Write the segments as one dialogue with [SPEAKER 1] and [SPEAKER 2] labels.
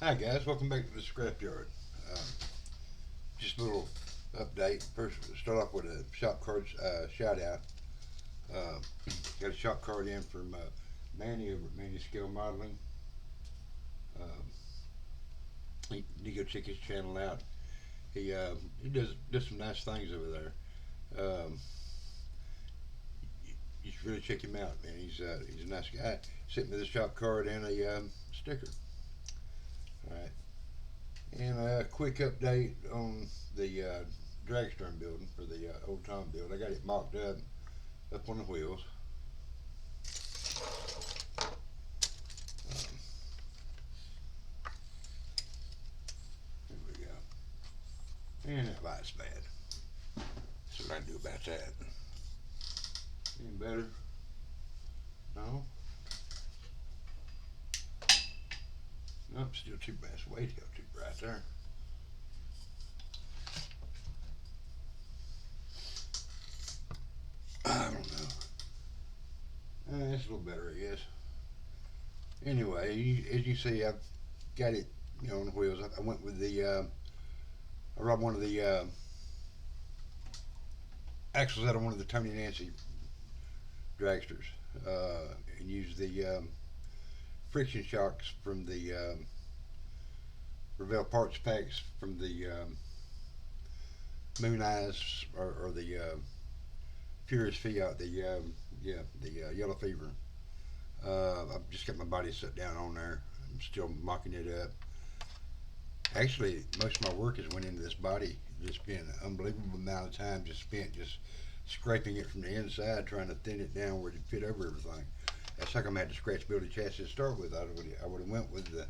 [SPEAKER 1] Hi guys, welcome back to the scrapyard. Um, just a little update. First, start off with a shop card shout out. Uh, got a shop card in from Manny over at Manny Scale Modeling. Um, you go check his channel out. He does some nice things over there. Um, you should really check him out, man. He's a nice guy. Sent me the shop card and a sticker. All right, and a quick update on the dragster building for the old Tom build. I got it mocked up on the wheels. Um, Here we go. And that light's bad. So what I can do about that? Any better? No? Nope, still too bad. It's way too bright there. I don't know. It's a little better, I guess. Anyway, as you see, I've got it, on the wheels. I went with I robbed one of the axles out of one of the Tony Nancy dragsters, and used the friction shocks from the Revell parts packs from the Moon Eyes or the Furious Fiat, the Yellow Fever. I've just got my body set down on there. I'm still mocking it up. Actually, most of my work has went into this body. Just been an unbelievable amount of time just spent just scraping it from the inside, trying to thin it down where it fit over everything. That's like I'm gonna have to scratch build a chassis to start with. I would have went with the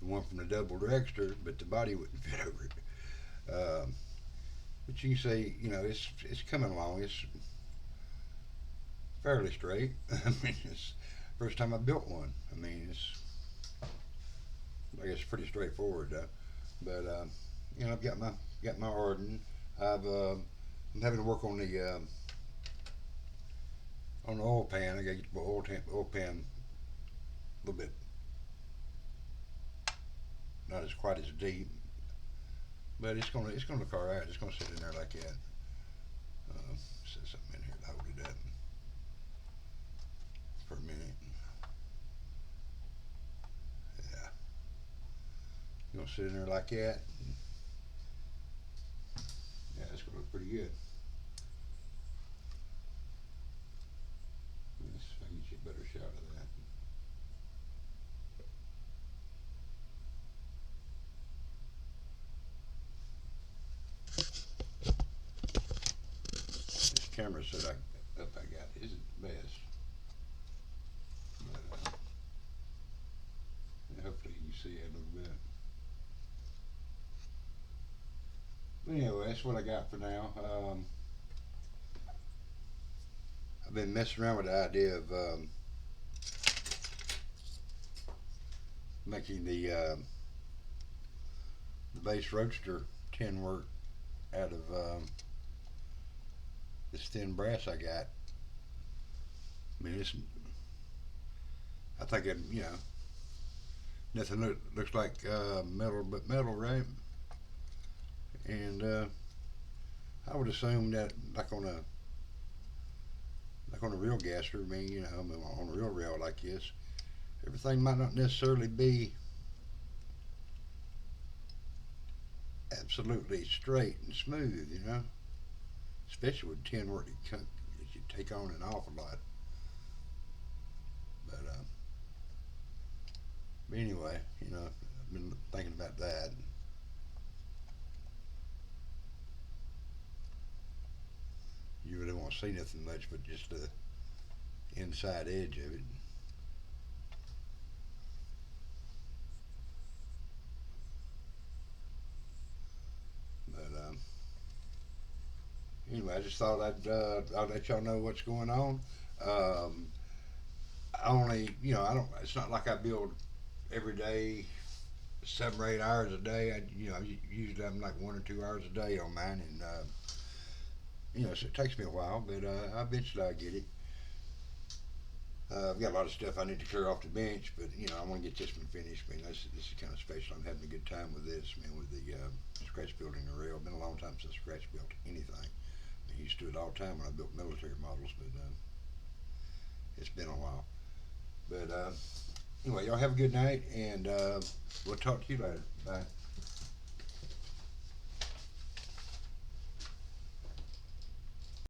[SPEAKER 1] one from the double dragster, but the body wouldn't fit over it. But you can say, it's coming along. It's fairly straight. I mean, it's the first time I built one. I mean, I guess pretty straightforward. But I've got my Arden. I'm having to work on the oil pan. I got to get the oil pan a little bit not as quite as deep, but it's gonna look all right. It's gonna sit in there like that. Set something in here to hold it up for a minute. Yeah, it's gonna sit in there like that. Yeah, it's gonna look pretty good. Let's see if I can get you a better shot of that. This camera set I got isn't the best, but hopefully you can see it a little bit. But anyway, that's what I got for now. I've been messing around with the idea of making the base roadster tin work out of this thin brass I got. I mean, I think nothing looks like metal but metal, right? And I would assume that like on a real gasser, on a real rail like this, everything might not necessarily be absolutely straight and smooth, especially with tin work, you take on an awful lot. But anyway, I've been thinking about that. You really won't see nothing much but just the inside edge of it. But anyway, I just thought I'll let y'all know what's going on. Um, I only, I don't. It's not like I build every day, 7 or 8 hours a day. Usually I'm like 1 or 2 hours a day on mine, and so it takes me a while, but eventually I get it. I've got a lot of stuff I need to clear off the bench, but I want to get this one finished. I mean, this is kind of special. I'm having a good time with this, man, with the scratch building the rail. Been a long time since I scratch built anything. I used to do it all the time when I built military models, but it's been a while. But anyway, y'all have a good night, and we'll talk to you later. Bye.